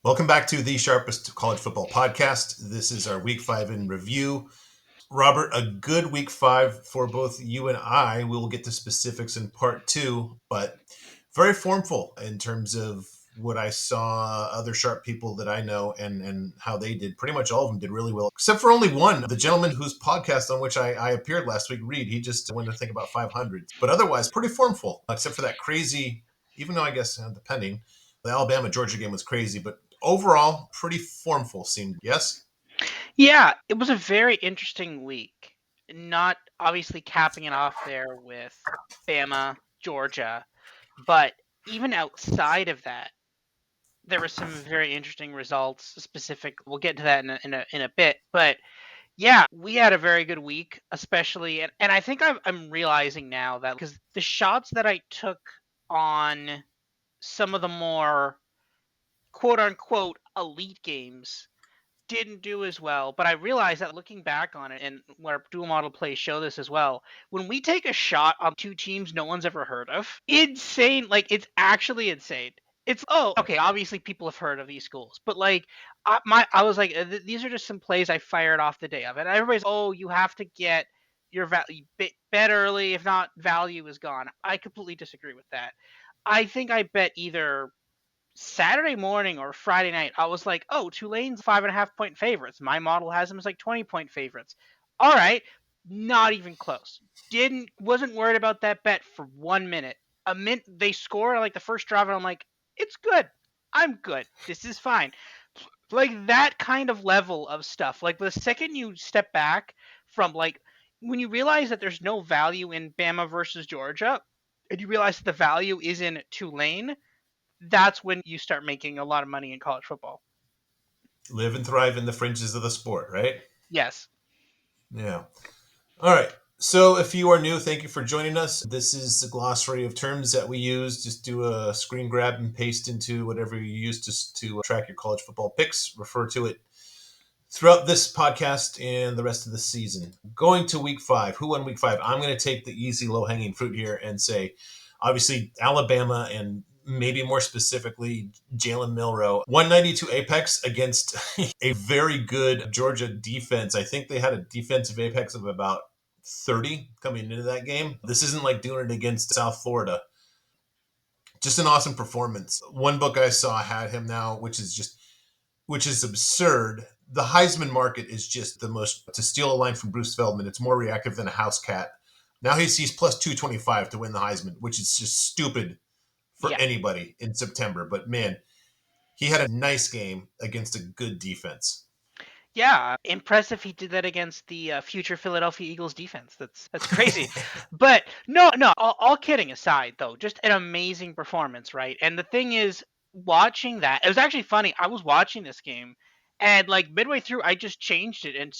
Welcome back to the Sharpest College Football Podcast. This is our Week 5 in review. Robert, a good Week 5 for both you and I. We will get to specifics in part 2, but very formful in terms of what I saw other sharp people that I know and how they did. Pretty much all of them did really well, except for only one. The gentleman whose podcast on which I appeared last week, Reed, he just went to think about 500. But otherwise, pretty formful, except for that crazy, even though I guess, depending, the Alabama-Georgia game was crazy, but overall, pretty formful seemed, yes? Yeah, it was a very interesting week. Not obviously capping it off there with Bama, Georgia, but even outside of that, there were some very interesting results. Specific, we'll get to that in a bit. But yeah, we had a very good week, especially, and I think I'm realizing now that because the shots that I took on some of the more quote unquote elite games didn't do as well, but I realized that looking back on it, and where dual model plays show this as well, when we take a shot on two teams no one's ever heard of, insane, like it's actually insane. It's okay, obviously people have heard of these schools, but like I was like these are just some plays I fired off the day of it. And everybody's you have to get your value bet early, if not value is gone. I completely disagree with that. I think I bet either Saturday morning or Friday night, I was like, oh, Tulane's 5.5 point favorites. My model has them as like 20 point favorites. All right, not even close. Wasn't worried about that bet for 1 minute. A minute they score like the first drive, and I'm like, it's good. I'm good. This is fine. Like that kind of level of stuff. Like the second you step back from like when you realize that there's no value in Bama versus Georgia, and you realize that the value is in Tulane, that's when you start making a lot of money in college football. Live and thrive in the fringes of the sport, right? Yes. Yeah. All right. So if you are new, thank you for joining us. This is the glossary of terms that we use. Just do a screen grab and paste into whatever you use to track your college football picks. Refer to it throughout this podcast and the rest of the season. Going to week 5. Who won week 5? I'm going to take the easy, low-hanging fruit here and say, obviously, Alabama and maybe more specifically, Jalen Milroe. 192 apex against a very good Georgia defense. I think they had a defensive apex of about 30 coming into that game. This isn't like doing it against South Florida. Just an awesome performance. One book I saw had him now, which is absurd. The Heisman market is just the most, to steal a line from Bruce Feldman, it's more reactive than a house cat. Now he's plus 225 to win the Heisman, which is just stupid for Yeah. anybody in September. But man, he had a nice game against a good defense. Yeah. Impressive he did that against the future Philadelphia Eagles defense. That's crazy. But no. All kidding aside, though, just an amazing performance, right? And the thing is, watching that, it was actually funny. I was watching this game, and like midway through, I just changed it and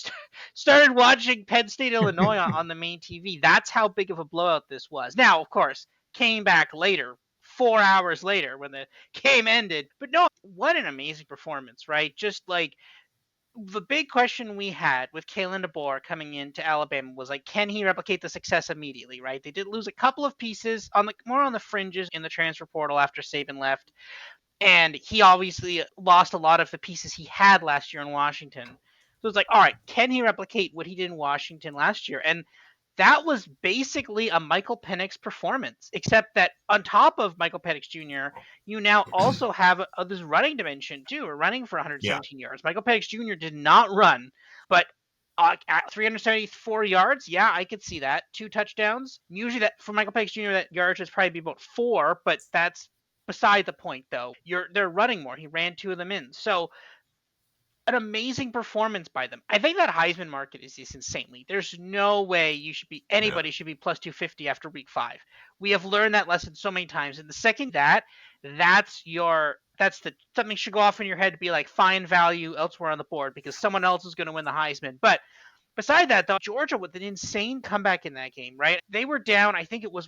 started watching Penn State Illinois on the main TV. That's how big of a blowout this was. Now, of course, came back later. 4 hours later when the game ended. But no, what an amazing performance, right? Just like the big question we had with Kalen DeBoer coming into Alabama was like, can he replicate the success immediately? Right? They did lose a couple of pieces on the more on the fringes in the transfer portal after Saban left, and he obviously lost a lot of the pieces he had last year in Washington. So it's like, all right, can he replicate what he did in Washington last year? And that was basically a Michael Penix performance, except that on top of Michael Penix Jr., you now also have this running dimension too, or running for Yeah. 117 yards. Michael Penix Jr. did not run, but at 374 yards, yeah, I could see that. 2 touchdowns. Usually, that for Michael Penix Jr., that yards would probably be about 4, but that's beside the point, though. They're running more. He ran 2 of them in, so an amazing performance by them. I think that Heisman market is just insanely. There's no way Yeah. anybody should be plus 250 after week 5. We have learned that lesson so many times. And the second that's the something should go off in your head to be like find value elsewhere on the board because someone else is going to win the Heisman. But beside that, though, Georgia with an insane comeback in that game, right? They were down, I think it was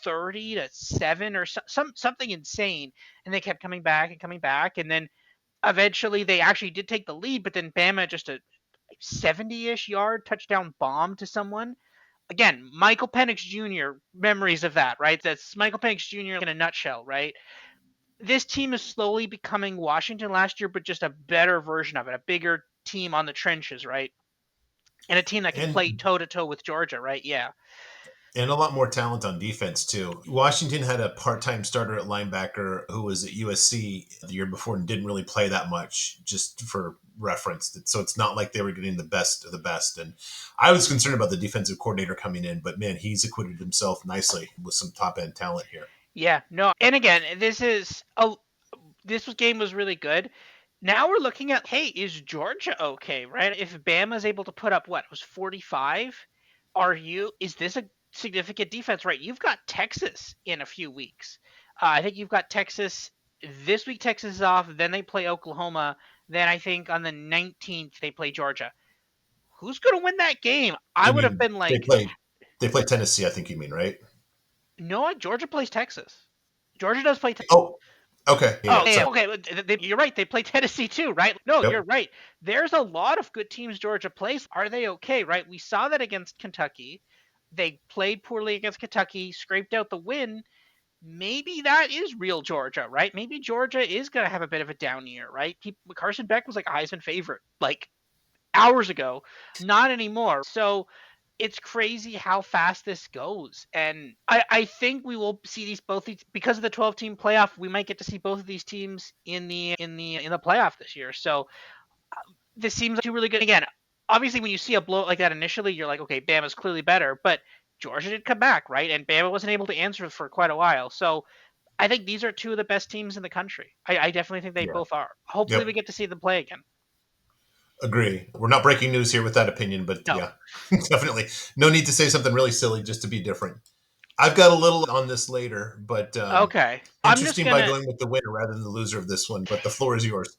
30-7 or something insane, and they kept coming back, and then eventually they actually did take the lead, but then Bama just a 70-ish yard touchdown bomb to someone. Again, Michael Penix Jr. memories of that, right? That's Michael Penix Jr. in a nutshell, right? this team is slowly becoming Washington last year, but just a better version of it, a bigger team on the trenches, right? And a team that can play And toe to toe with Georgia, right? Yeah. and a lot more talent on defense too. Washington had a part-time starter at linebacker who was at USC the year before and didn't really play that much, just for reference. So it's not like they were getting the best of the best. And I was concerned about the defensive coordinator coming in, but man, he's acquitted himself nicely with some top-end talent here. Yeah. No. And again, this game was really good. Now we're looking at, hey, is Georgia okay, right? If Bama's able to put up what was 45, is this a significant defense, right? You've got Texas in a few weeks. I think you've got Texas this week. Texas is off. Then they play Oklahoma. Then I think on the 19th they play Georgia. Who's going to win that game? I You would have mean been they like, play they play Tennessee? I think you mean, right? no, Georgia plays Texas. Georgia does play. Oh, okay, yeah, Oh, yeah. yeah, So, okay. You're right. They play Tennessee too, right? No, you're yep. right. There's a lot of good teams Georgia plays. Are they okay, right? We saw that against Kentucky. They played poorly against Kentucky, scraped out the win. Maybe that is real Georgia, right? Maybe Georgia is going to have a bit of a down year, right? Carson Beck was like Heisman favorite like hours ago, not anymore. So it's crazy how fast this goes. And I think we will see these because of the 12-team playoff, we might get to see both of these teams in the playoff this year. So this seems like two really good. Again, obviously when you see a blow like that initially, you're like, okay, Bama's clearly better, but Georgia did come back, right? And Bama wasn't able to answer for quite a while. So I think these are two of the best teams in the country. I definitely think they Yeah. both are. Hopefully we Yep. get to see them play again. Agree. We're not breaking news here with that opinion, but No. yeah, definitely. No need to say something really silly just to be different. I've got a little on this later, but Okay. I'm just interesting by gonna going with the winner rather than the loser of this one. But the floor is yours.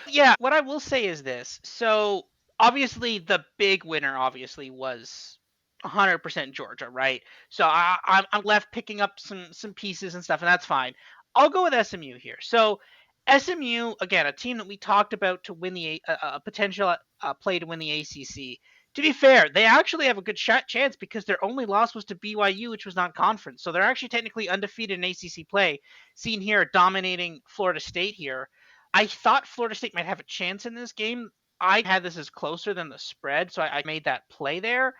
Yeah, what I will say is this. So obviously, the big winner obviously was 100% Georgia, right? So I'm left picking up some pieces and stuff, and that's fine. I'll go with SMU here. So SMU again, a team that we talked about to win a potential play to win the ACC. To be fair, they actually have a good chance because their only loss was to BYU, which was non-conference. So they're actually technically undefeated in ACC play. Seen here dominating Florida State here. I thought Florida State might have a chance in this game. I had this as closer than the spread, so I made that play there.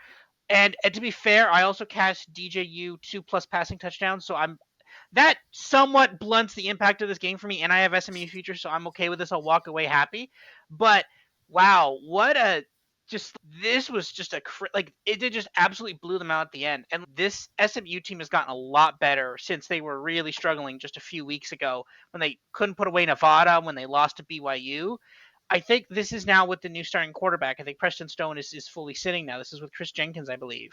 And to be fair, I also cashed DJU 2+ passing touchdowns, so I'm that somewhat blunts the impact of this game for me. And I have SMU futures, so I'm okay with this. I'll walk away happy. But wow, what a just this was just like it did just absolutely blew them out at the end. And this SMU team has gotten a lot better since they were really struggling just a few weeks ago when they couldn't put away Nevada when they lost to BYU. I think this is now with the new starting quarterback. I think Preston Stone is fully sitting now. This is with Chris Jenkins, I believe.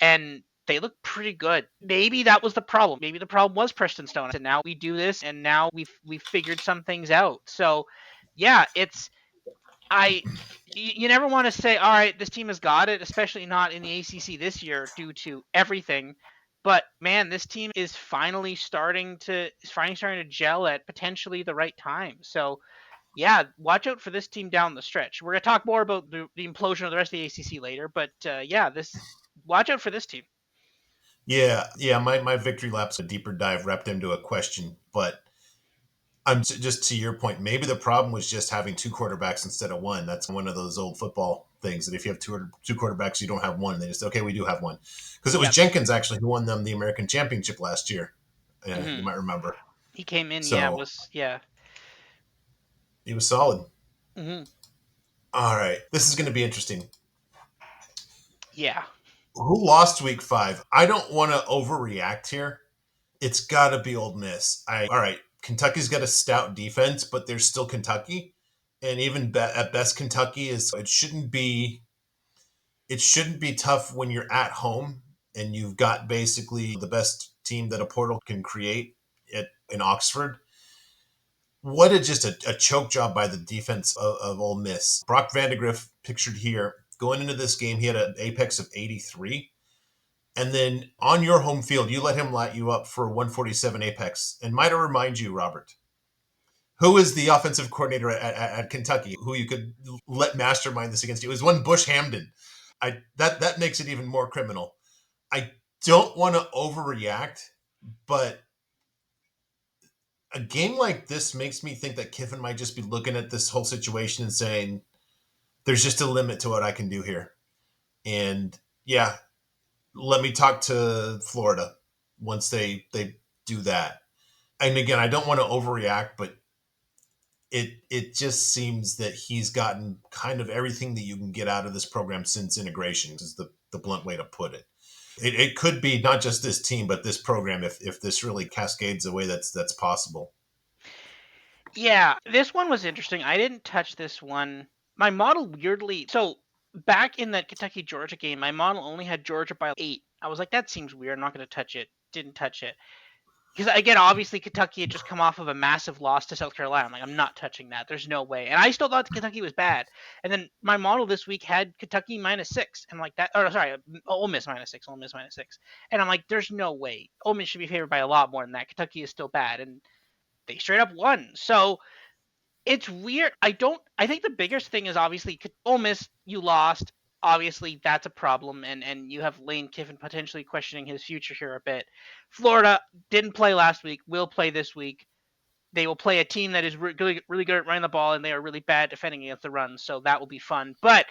And they look pretty good. Maybe that was the problem. Maybe the problem was Preston Stone. And now we do this, and now we've figured some things out. So, yeah, it's I. You never want to say, all right, this team has got it, especially not in the ACC this year due to everything. But man, this team is finally starting to gel at potentially the right time. So yeah, watch out for this team down the stretch. We're gonna talk more about the implosion of the rest of the ACC later, but yeah, this watch out for this team. Yeah, yeah. My victory lap's a deeper dive wrapped into a question, but I'm just to your point. Maybe the problem was just having two quarterbacks instead of one. That's one of those old football things that if you have two quarterbacks, you don't have one. They just okay, we do have one because it was Yep. Jenkins actually who won them the American Championship last year. You Hmm. might remember. He came in. Yeah, So was yeah. he was solid. Hmm. All right, this is going to be interesting. Yeah. Who lost week 5? I don't want to overreact here. It's got to be Old Miss. All right. Kentucky's got a stout defense, but they're still Kentucky, and even at best, Kentucky is. It shouldn't be tough when you're at home and you've got basically the best team that a portal can create in Oxford. What a choke job by the defense of Ole Miss. Brock Vandegrift pictured here going into this game, he had an apex of 83. And then on your home field, you let him light you up for 147 apex. And might I remind you, Robert, who is the offensive coordinator at Kentucky who you could let mastermind this against you? It was one Bush Hamden. That makes it even more criminal. I don't want to overreact, but a game like this makes me think that Kiffin might just be looking at this whole situation and saying, "There's just a limit to what I can do here." And yeah, let me talk to Florida once they do that. And again, I don't want to overreact, but it just seems that he's gotten kind of everything that you can get out of this program since integration is the blunt way to put it. It could be not just this team, but this program if this really cascades the way that's possible. Yeah, this one was interesting. I didn't touch this one. My model weirdly so back in that Kentucky Georgia game, my model only had Georgia by 8. I was like, that seems weird. I'm not going to touch it. Didn't touch it. Because again, obviously Kentucky had just come off of a massive loss to South Carolina. I'm like, I'm not touching that. There's no way. And I still thought Kentucky was bad. And then my model this week had Kentucky -6. And like that, or sorry, Ole Miss -6, Ole Miss -6. And I'm like, there's no way. Ole Miss should be favored by a lot more than that. Kentucky is still bad. And they straight up won. So it's weird. I think the biggest thing is obviously Ole Miss, you lost. Obviously, that's a problem, and you have Lane Kiffin potentially questioning his future here a bit. Florida didn't play last week, will play this week. They will play a team that is really really good at running the ball, and they are really bad defending against the run. So that will be fun. But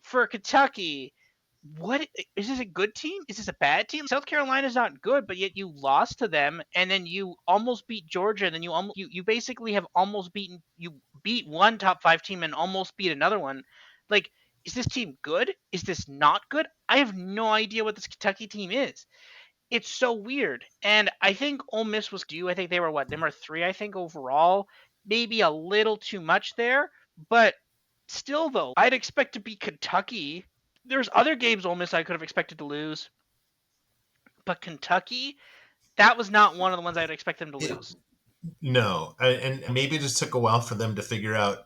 for Kentucky, what is this a good team? Is this a bad team? South Carolina's not good, but yet you lost to them, and then you almost beat Georgia, and then you basically have almost beat one top 5 team and almost beat another one. Like, is this team good? Is this not good? I have no idea what this Kentucky team is. It's so weird. And I think Ole Miss was due. I think they were what, number 3, I think, overall. Maybe a little too much there. But still though, I'd expect to beat Kentucky. There's other games Ole Miss I could have expected to lose. But Kentucky, that was not one of the ones I'd expect them to Yeah. lose. No, and maybe it just took a while for them to figure out.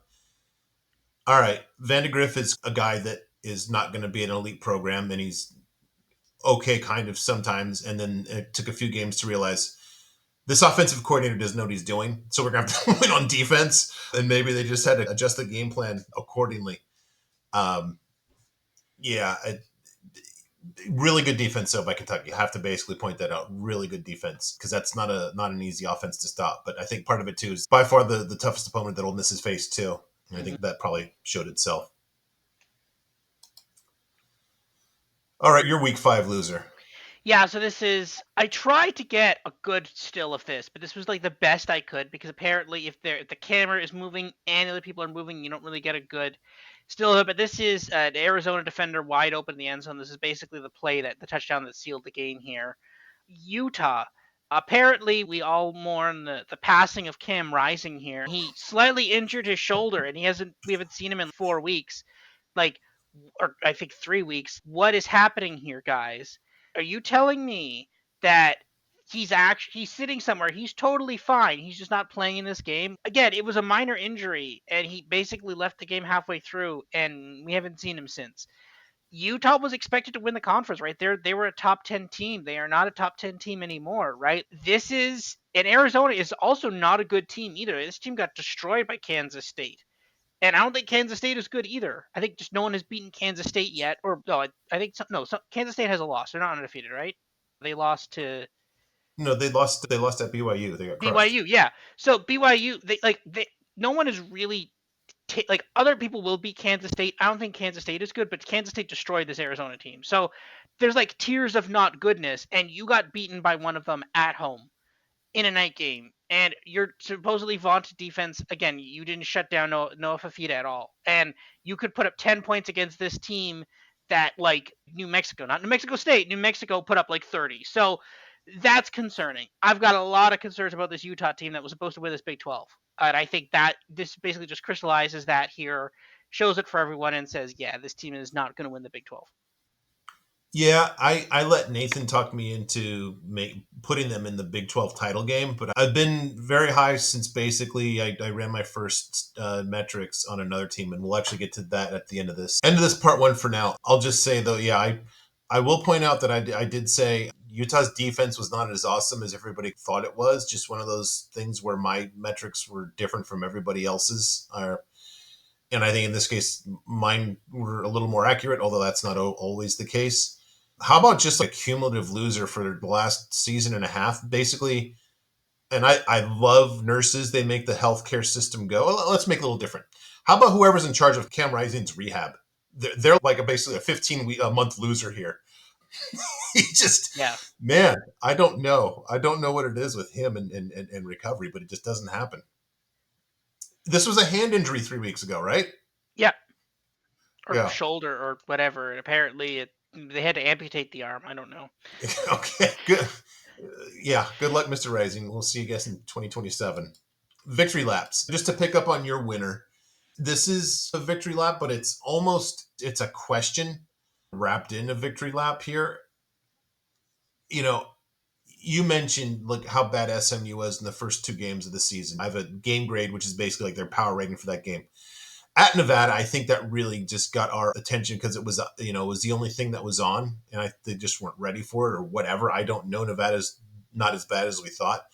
All right, Vandegrift is a guy that is not going to be an elite program, and he's okay, kind of sometimes. And then it took a few games to realize this offensive coordinator doesn't know what he's doing, so we're going to have to win on defense. And maybe they just had to adjust the game plan accordingly. Um, yeah, really good defense though by Kentucky. I have to basically point that out. Really good defense because that's not an easy offense to stop. But I think part of it too is by far the toughest opponent that Ole Miss has faced too. And I Mhm. think that probably showed itself. All right, you're week 5 loser. Yeah, so I tried to get a good still of this, but this was like the best I could because apparently if the camera is moving and other people are moving, you don't really get a good still of it. But this is an Arizona defender wide open in the end zone. This is basically the touchdown that sealed the game here. Utah. Apparently, we all mourn the passing of Cam Rising here. He slightly injured his shoulder, and we haven't seen him in 4 weeks. Like, or I think 3 weeks. What is happening here, guys? Are you telling me that he's sitting somewhere? He's totally fine. He's just not playing in this game. Again, it was a minor injury, and he basically left the game halfway through, and we haven't seen him since. Utah was expected to win the conference, right? They were a top 10 team. They are not a top 10 team anymore, right? This is and Arizona is also not a good team either. This team got destroyed by Kansas State. And I don't think Kansas State is good either. I think just no one has beaten Kansas State yet. Or no, I think Kansas State has a loss. They're not undefeated, right? They lost to No, they lost. They lost at BYU. They got crushed. BYU. Yeah. So BYU, no one is really like other people will beat Kansas State. I don't think Kansas State is good, but Kansas State destroyed this Arizona team. So there's like tiers of not goodness, and you got beaten by one of them at home in a night game, and your supposedly vaunted defense again. You didn't shut down Noah Fafita at all, and you could put up 10 points against this team that like New Mexico, not New Mexico State, New Mexico put up like 30. So that's concerning. I've got a lot of concerns about this Utah team that was supposed to win this Big 12, and I think that this basically just crystallizes that here, shows it for everyone, and says, yeah, this team is not going to win the Big 12. Yeah, I let Nathan talk me into putting them in the Big 12 title game, but I've been very high since basically I ran my first metrics on another team, and we'll actually get to that at the end of this part one. For now, I'll just say though, yeah, I will point out that I did say Utah's defense was not as awesome as everybody thought it was. Just one of those things where my metrics were different from everybody else's. And I think in this case, mine were a little more accurate, although that's not always the case. How about just like a cumulative loser for the last season and a half? Basically, And I love nurses. They make the healthcare system go. Let's make it a little different. How about whoever's in charge of Cam Rising's rehab? They're like basically a 15 month loser here. He just, Yeah. man, I don't know. I don't know what it is with him and recovery, but it just doesn't happen. This was a hand injury 3 weeks ago, right? Yeah. Or Yeah. shoulder or whatever. And apparently they had to amputate the arm. I don't know. Okay, good. Yeah, good luck, Mr. Rising. We'll see you guys in 2027. Victory laps. Just to pick up on your winner, this is a victory lap, but it's a question wrapped in a victory lap here. You know, you mentioned like how bad SMU was in the first 2 games of the season. I have a game grade, which is basically like their power rating for that game. At Nevada, I think that really just got our attention because it was, it was the only thing that was on, and they just weren't ready for it or whatever. I don't know. Nevada's not as bad as we thought.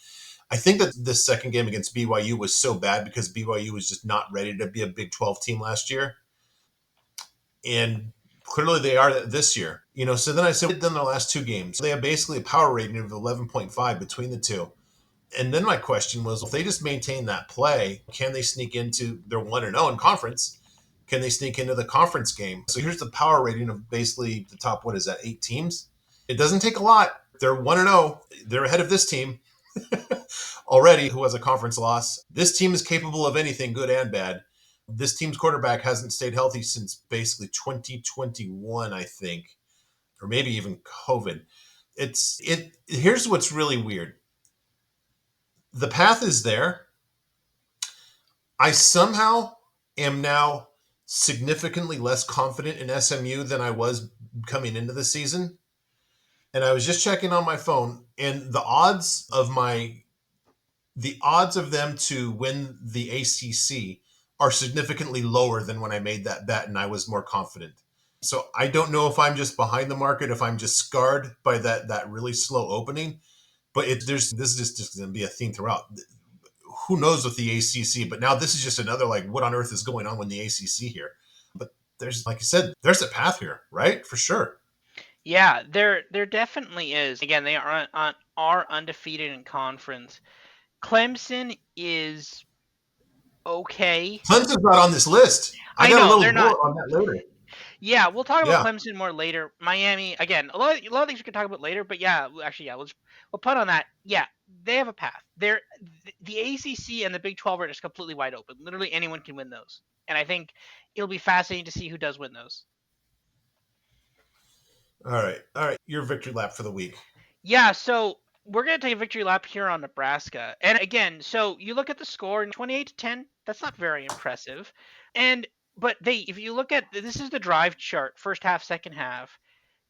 I think that the second game against BYU was so bad because BYU was just not ready to be a Big 12 team last year, and clearly they are this year. So then I said, then the last 2 games, they have basically a power rating of 11.5 between the two. And then my question was, if they just maintain that play, can they sneak into their 1-0 in conference? Can they sneak into the conference game? So here's the power rating of basically the top, what is that, 8 teams? It doesn't take a lot. They're 1-0. They're ahead of this team already, who has a conference loss. This team is capable of anything, good and bad. This team's quarterback hasn't stayed healthy since basically 2021, I think, or maybe even COVID. Here's what's really weird. The path is there. I somehow am now significantly less confident in SMU than I was coming into the season. And I was just checking on my phone, and the odds of them to win the ACC are significantly lower than when I made that bet and I was more confident. So I don't know if I'm just behind the market, if I'm just scarred by that really slow opening. But this is just going to be a theme throughout. Who knows with the ACC? But now this is just another like, what on earth is going on with the ACC here? But there's, like I said, there's a path here, right? For sure. Yeah, there definitely is. Again, they are undefeated in conference. Clemson is okay. Clemson's not on this list. I I got a know little they're not. bullet on that later. Yeah, we'll talk about Yeah, Clemson more later. Miami, again, a lot of things we can talk about later. But yeah, actually, yeah, we'll put on that. Yeah, they have a path. The ACC and the Big 12 are just completely wide open. Literally anyone can win those, and I think it'll be fascinating to see who does win those. all right. All right. Your victory lap for the week. Yeah, so we're gonna take a victory lap here on Nebraska, and again, so you look at the score, 28-10. That's not very impressive, and but if you look at this is the drive chart, first half, second half.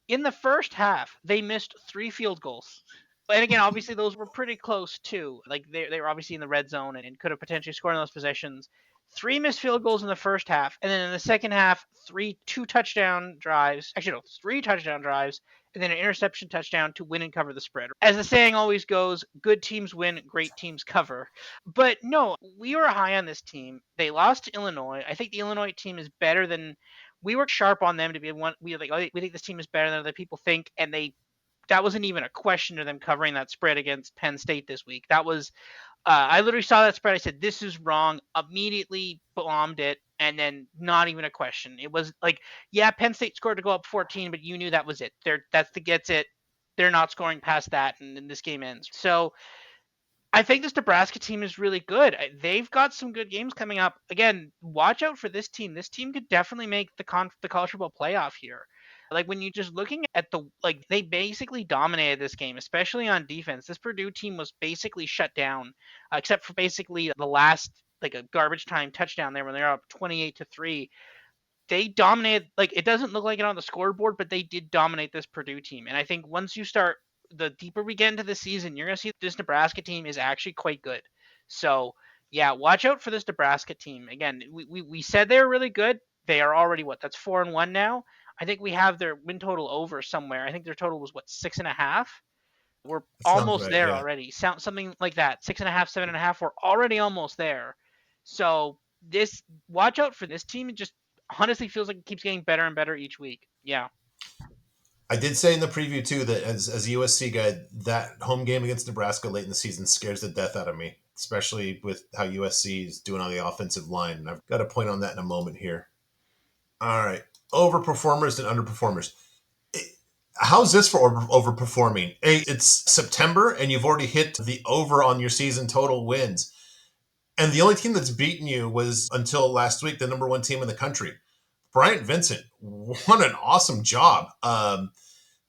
In the first half, they missed 3 field goals. And again, obviously those were pretty close too. Like they were obviously in the red zone and could have potentially scored in those possessions. 3 missed field goals in the first half, and then in the second half, two touchdown drives. Actually, no, 3 touchdown drives, and then an interception touchdown to win and cover the spread. As the saying always goes, good teams win, great teams cover. But no, we were high on this team. They lost to Illinois. I think the Illinois team is better than we were sharp on them to be one. We like, oh, we think this team is better than other people think, and that wasn't even a question of them covering that spread against Penn State this week. That was I literally saw that spread. I said, "This is wrong." Immediately bombed it, and then not even a question. It was like, yeah, Penn State scored to go up 14, but you knew that was it. Gets it. They're not scoring past that, and then this game ends. So I think this Nebraska team is really good. They've got some good games coming up. Again, watch out for this team. This team could definitely make the college football playoff here. Like when you just looking at they basically dominated this game, especially on defense. This Purdue team was basically shut down, except for basically the last like a garbage time touchdown there when they're up 28-3. They dominated. Like it doesn't look like it on the scoreboard, but they did dominate this Purdue team. And I think once you start, the deeper we get into the season, you're gonna see this Nebraska team is actually quite good. So yeah, watch out for this Nebraska team. Again, we said they were really good. They are already what? That's 4-1 now. I think we have their win total over somewhere. I think their total was what, 6.5. We're Sounds almost right. there Yeah. already. Something like that. 6.5, 7.5. We're already almost there. So this watch out for this team. It just honestly feels like it keeps getting better and better each week. Yeah. I did say in the preview too that as a USC guy, that home game against Nebraska late in the season scares the death out of me, especially with how USC is doing on the offensive line. And I've got a point on that in a moment here. All right, overperformers and underperformers. How's this for overperforming? It's September and you've already hit the over on your season total wins. And the only team that's beaten you was until last week the number one team in the country. Bryant Vincent, what an awesome job.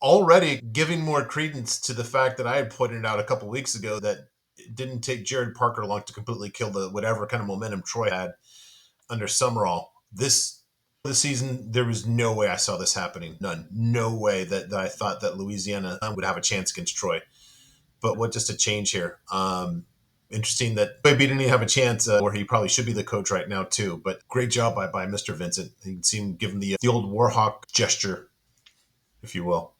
Already giving more credence to the fact that I had pointed out a couple weeks ago that it didn't take Jared Parker long to completely kill the whatever kind of momentum Troy had under Summerall. This season, there was no way I saw this happening. None. No way that I thought that Louisiana would have a chance against Troy. But what just a change here. Interesting that maybe he didn't even have a chance, or he probably should be the coach right now too. But great job by Mr. Vincent. He seemed given the old Warhawk gesture, if you will.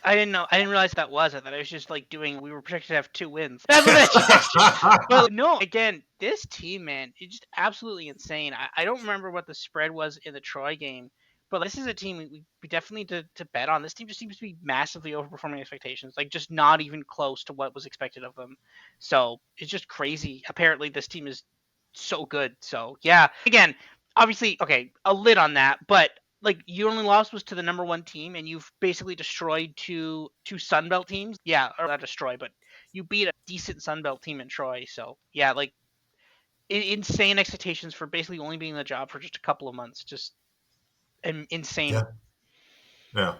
I didn't know. I didn't realize that was. I thought I was just like doing. We were projected to have 2 wins. That's what I gestured. But no, again, this team, man, it's just absolutely insane. I don't remember what the spread was in the Troy game, but this is a team we definitely need to bet on. This team just seems to be massively overperforming expectations, like just not even close to what was expected of them. So it's just crazy. Apparently, this team is so good. So yeah, again, obviously, okay, a lid on that, but like your only loss was to the number one team, and you've basically destroyed two Sunbelt teams. Yeah, or not destroy, but you beat a decent Sunbelt team in Troy. So yeah, like insane expectations for basically only being in the job for just a couple of months. Just insane. Yeah. Yeah.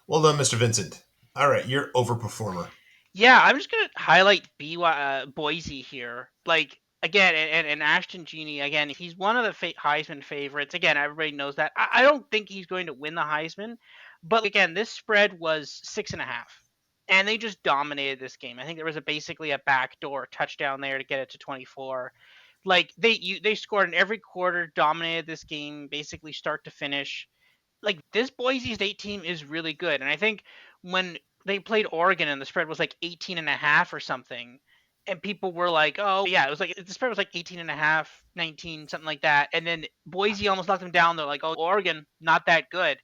Well done, Mr. Vincent. All right, you're overperformer. Yeah, I'm just gonna highlight Boise here. Like again, and Ashton Genie again. He's one of the Heisman favorites. Again, everybody knows that. I don't think he's going to win the Heisman, but again, this spread was 6.5, and they just dominated this game. I think there was basically a backdoor touchdown there to get it to 24. Like they scored in every quarter, dominated this game basically start to finish. Like this Boise State team is really good. And I think when they played Oregon and the spread was like 18 and a half or something, and people were like, oh, yeah, it was like the spread was like 18 and a half, 19, something like that. And then Boise almost knocked them down. They're like, oh, Oregon, not that good.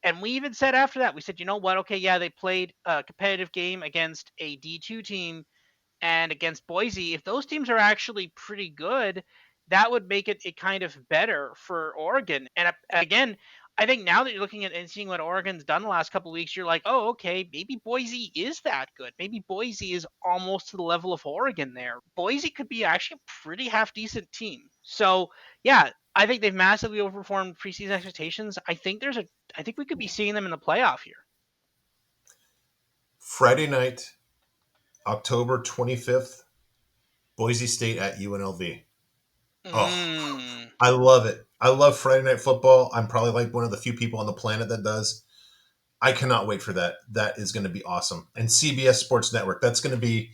And we even said after that, we said, you know what? Okay, yeah, they played a competitive game against a D2 team and against Boise, if those teams are actually pretty good, that would make it kind of better for Oregon. And again, I think now that you're looking at and seeing what Oregon's done the last couple of weeks, you're like, oh, okay, maybe Boise is that good. Maybe Boise is almost to the level of Oregon there. Boise could be actually a pretty half decent team. So yeah, I think they've massively overperformed preseason expectations. I think we could be seeing them in the playoff here. Friday night, October 25th, Boise State at UNLV. Oh, Mm, I love it. I love Friday night football. I'm probably like one of the few people on the planet that does. I cannot wait for that. That is going to be awesome. And CBS Sports Network, that's going to be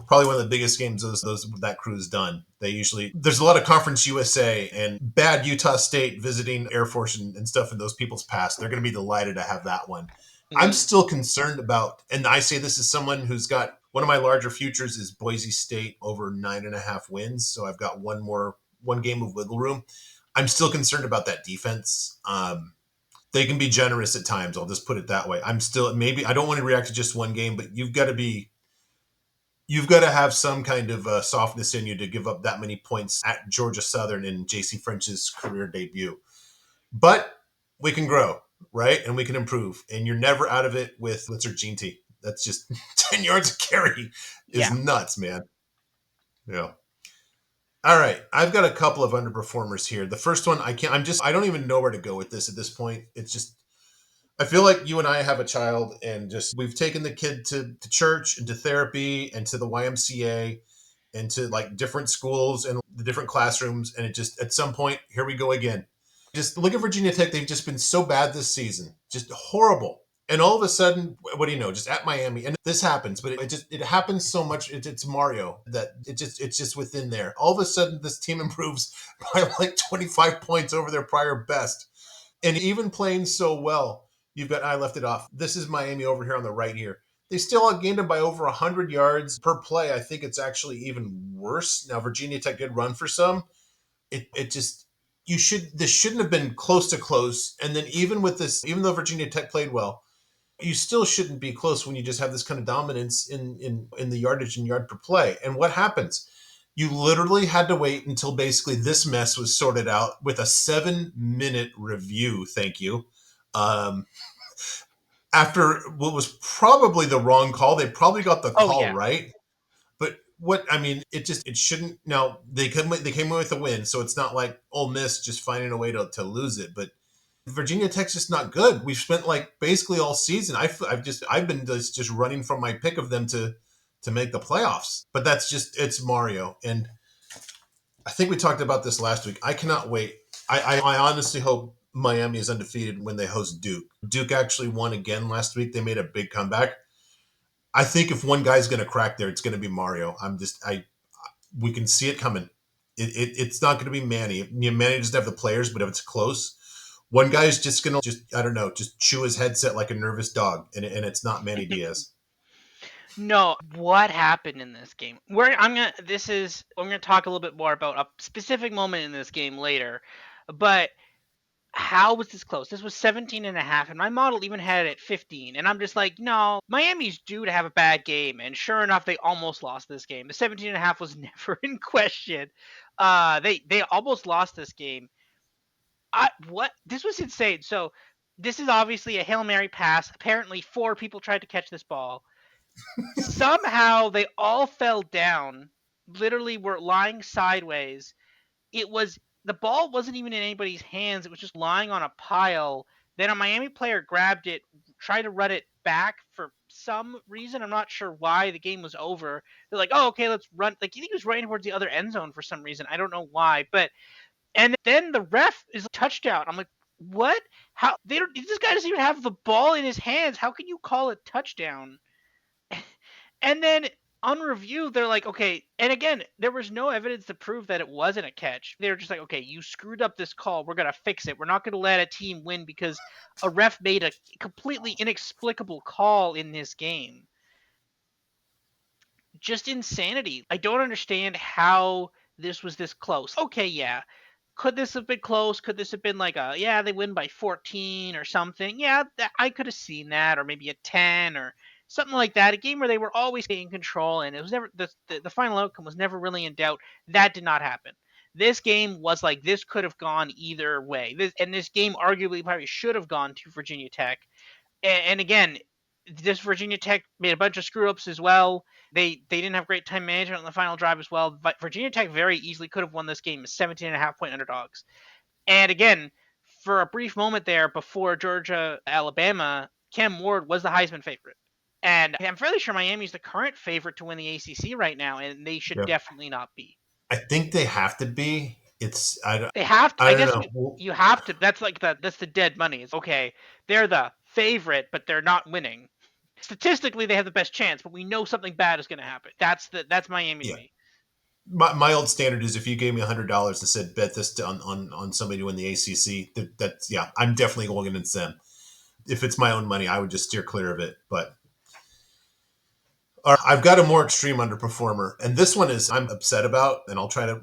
probably one of the biggest games those that crew's done. They usually there's a lot of Conference USA and bad Utah State visiting Air Force and stuff in those people's past. They're going to be delighted to have that one. I'm mm, still concerned about, and I say this as someone who's got one of my larger futures is Boise State over 9.5 wins. So I've got one game of wiggle room. I'm still concerned about that defense. They can be generous at times. I'll just put it that way. I'm still maybe I don't want to react to just one game, but you've got to have some kind of softness in you to give up that many points at Georgia Southern in J.C. French's career debut. But we can grow, right? And we can improve. And you're never out of it with Ginty. That's just 10 yards of carry is yeah. nuts, man. Yeah. All right. I've got a couple of underperformers here. The first one, I don't even know where to go with this at this point. It's just, I feel like you and I have a child and just we've taken the kid to church and to therapy and to the YMCA and to like different schools and the different classrooms. And it just, at some point, here we go again. Just look at Virginia Tech. They've just been so bad this season, just horrible. And all of a sudden, what do you know? Just at Miami, and this happens, but it happens so much. It's Mario that it's just within there. All of a sudden, this team improves by like 25 points over their prior best, and even playing so well, I left it off. This is Miami over here on the right here. They still outgained them by over 100 yards per play. I think it's actually even worse. Now, Virginia Tech did run for some. It just, this shouldn't have been close to close. And then even with this, even though Virginia Tech played well, You still shouldn't be close when you just have this kind of dominance in the yardage and yard per play. And what happens? You literally had to wait until basically this mess was sorted out with a 7-minute review. Thank you. Um, After what was probably the wrong call, they probably got the Oh call yeah. right. But what I mean, it shouldn't. Now they came away with a win, so it's not like Ole Miss just finding a way to lose it. But Virginia Tech's just not good. We've spent like basically all season. I've been just running from my pick of them to make the playoffs. But that's just it's Mario, and I think we talked about this last week. I cannot wait. I honestly hope Miami is undefeated when they host Duke. Duke actually won again last week. They made a big comeback. I think if one guy's going to crack there, it's going to be Mario. I we can see it coming. It's not going to be Manny. Manny doesn't have the players, but if it's close, one guy is just going to just I don't know, just chew his headset like a nervous dog, and it's not Manny Diaz. No, what happened in this game? I'm gonna talk a little bit more about a specific moment in this game later, but how was this close? This was 17 and a half, and my model even had it at 15. And I'm just like, no, Miami's due to have a bad game. And sure enough, they almost lost this game. The 17 and a half was never in question. They almost lost this game. What? This was insane. So this is obviously a Hail Mary pass. Apparently, four people tried to catch this ball. Somehow they all fell down, literally were lying sideways. The ball wasn't even in anybody's hands. It was just lying on a pile. Then a Miami player grabbed it, tried to run it back for some reason. I'm not sure why. The game was over. They're like, "Oh, okay, let's run." Like, you think he was running towards the other end zone for some reason. I don't know why. But and then the ref is like, touchdown. I'm like, what? How they don't? This guy doesn't even have the ball in his hands. How can you call it touchdown? And then on review, they're like, okay. And again, there was no evidence to prove that it wasn't a catch. They were just like, okay, you screwed up this call. We're going to fix it. We're not going to let a team win because a ref made a completely inexplicable call in this game. Just insanity. I don't understand how this was this close. Okay, yeah. Could this have been close? Could this have been like yeah, they win by 14 or something? Yeah, I could have seen that, or maybe a 10 or something like that. A game where they were always in control and it was never the final outcome was never really in doubt. That did not happen. This game was like this could have gone either way. This game arguably probably should have gone to Virginia Tech. And again, this Virginia Tech made a bunch of screw ups as well. They didn't have great time management on the final drive as well. But Virginia Tech very easily could have won this game as 17.5 point underdogs. And again, for a brief moment there before Georgia Alabama, Cam Ward was the Heisman favorite. And I'm fairly sure Miami's the current favorite to win the ACC right now, and they should Yeah, definitely not be. I think they have to be. They have to. I I don't guess know. Well, you have to. That's like that's the dead money. It's okay. They're the favorite, but they're not winning. Statistically, they have the best chance, but we know something bad is going to happen. That's Miami to yeah. me. My old standard is if you gave me $100 and said bet this on somebody to win the ACC, that's yeah, I'm definitely going against them. If it's my own money, I would just steer clear of it. But I've got a more extreme underperformer, and this one is I'm upset about, and I'll try to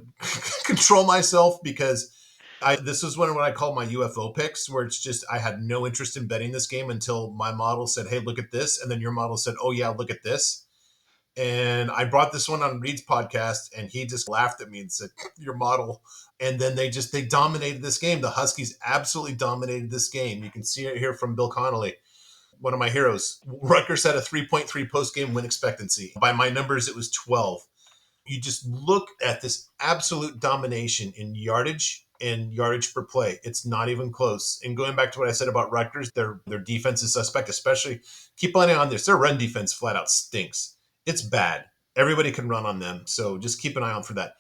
control myself because I this is one of what I call my UFO picks, where it's just I had no interest in betting this game until my model said, "Hey, look at this," and then your model said, "Oh yeah, look at this." And I brought this one on Reed's podcast, and he just laughed at me and said, "Your model." And then they dominated this game. The Huskies absolutely dominated this game. You can see it here from Bill Connolly, one of my heroes. Rutgers had a 3.3 post game win expectancy. By my numbers, it was 12. You just look at this absolute domination in yardage and yardage per play. It's not even close. And going back to what I said about Rutgers, their defense is suspect, especially keep an eye on this. Their run defense flat out stinks. It's bad. Everybody can run on them. So just keep an eye on for that.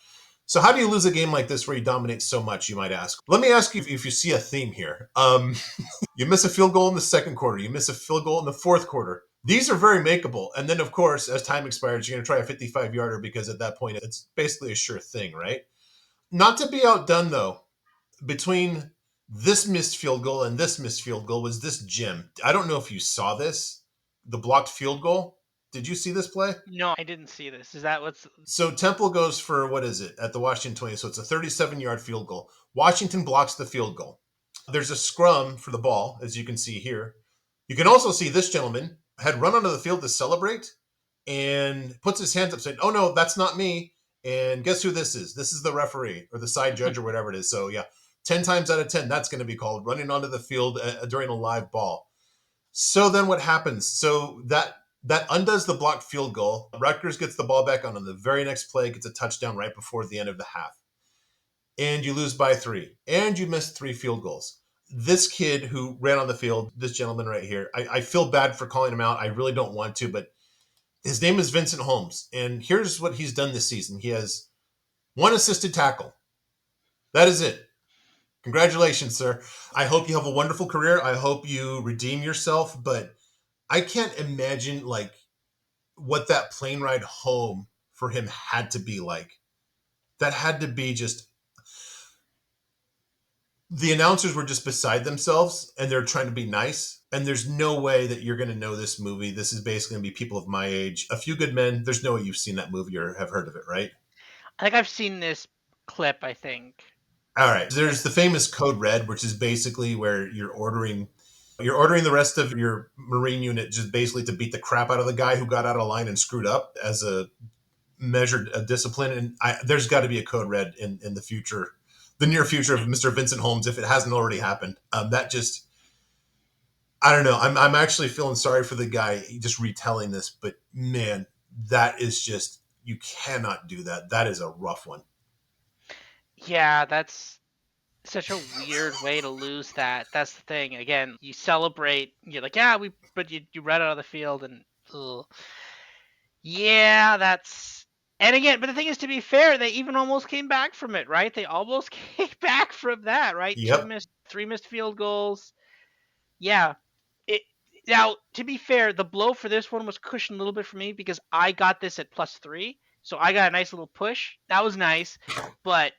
So how do you lose a game like this where you dominate so much, you might ask? Let me ask you if you see a theme here. You miss a field goal in the second quarter. You miss a field goal in the fourth quarter. These are very makeable. And then, of course, as time expires, you're going to try a 55-yarder because at that point, it's basically a sure thing, right? Not to be outdone, though, between this missed field goal and this missed field goal was this gem. I don't know if you saw this, the blocked field goal. Did you see this play? No, I didn't see this. Is that what's So Temple goes for what is it at the Washington 20? So it's a 37-yard field goal. Washington blocks the field goal. There's a scrum for the ball, as you can see here. You can also see this gentleman had run onto the field to celebrate and puts his hands up saying, "Oh no, that's not me." And guess who this is? This is the referee or the side judge or whatever it is. So yeah, 10 times out of 10, that's going to be called running onto the field during a live ball. So then what happens? So that undoes the blocked field goal. Rutgers gets the ball back on the very next play, gets a touchdown right before the end of the half. And you lose by 3. And you missed 3 field goals. This kid who ran on the field, this gentleman right here, I feel bad for calling him out. I really don't want to, but his name is Vincent Holmes. And here's what he's done this season. He has 1 assisted tackle. That is it. Congratulations, sir. I hope you have a wonderful career. I hope you redeem yourself, but I can't imagine like what that plane ride home for him had to be like. That had to be just the announcers were just beside themselves and they're trying to be nice. And there's no way that you're going to know this movie. This is basically going to be people of my age. A Few Good Men. There's no way you've seen that movie or have heard of it, right? I think I've seen this clip, I think. All right. Yeah. There's the famous Code Red, which is basically where you're ordering the rest of your Marine unit just basically to beat the crap out of the guy who got out of line and screwed up as a measured discipline. And there's got to be a Code Red in the future, the near future of Mr. Vincent Holmes, if it hasn't already happened. That just, I don't know. I'm actually feeling sorry for the guy just retelling this, but man, that is just, you cannot do that. That is a rough one. Yeah, that's such a weird way to lose that. That's the thing. Again, you celebrate, you're like, yeah, but you ran out of the field and, ugh. Yeah, that's, and again, but the thing is, to be fair, they even almost came back from it, right? They almost came back from that, right? Yep. 3 missed field goals. Yeah. It Now, to be fair, the blow for this one was cushioned a little bit for me because I got this at +3, so I got a nice little push. That was nice, but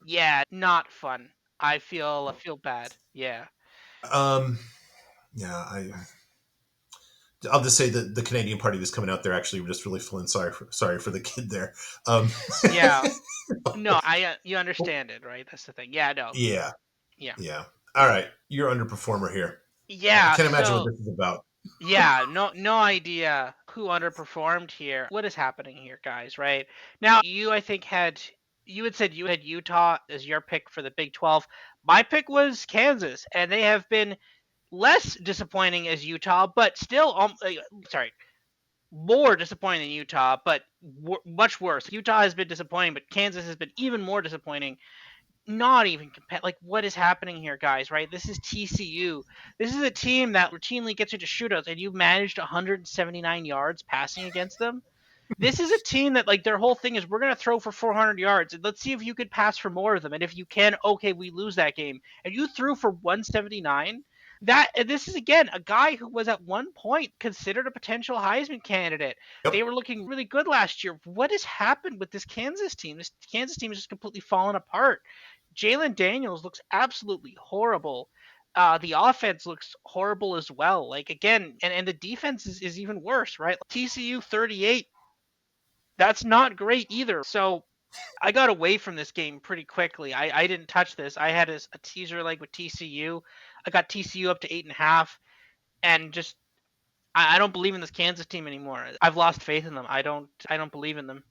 yeah, not fun. I feel bad. Yeah. Um, yeah, I'll just say that the Canadian party that's coming out there actually were just really feeling sorry for the kid there. Um, Yeah. No, you understand it, right? That's the thing. Yeah, no. yeah, Yeah. yeah. All right, you're underperformer here. I Yeah, can't imagine what so this is about. yeah, no idea who underperformed here. What is happening here, guys, right? Now, I think you had said you had Utah as your pick for the Big 12. My pick was Kansas, and they have been less disappointing as Utah, but still sorry, more disappointing than Utah, but much worse. Utah has been disappointing, but Kansas has been even more disappointing. Not even compare. Like, what is happening here, guys? Right? This is TCU. This is a team that routinely gets into shootouts, and you managed 179 yards passing against them. This is a team that, like, their whole thing is, we're going to throw for 400 yards and let's see if you could pass for more of them. And if you can, okay, we lose that game. And you threw for 179. This is, again, a guy who was at one point considered a potential Heisman candidate. Yep. They were looking really good last year. What has happened with this Kansas team? This Kansas team is just completely fallen apart. Jalen Daniels looks absolutely horrible. The offense looks horrible as well. Like, again, and the defense is even worse, right? TCU 38, that's not great either. So I got away from this game pretty quickly. I didn't touch this. I had a teaser leg with TCU. I got TCU up to 8.5, and just I don't believe in this Kansas team anymore. I've lost faith in them. I don't believe in them.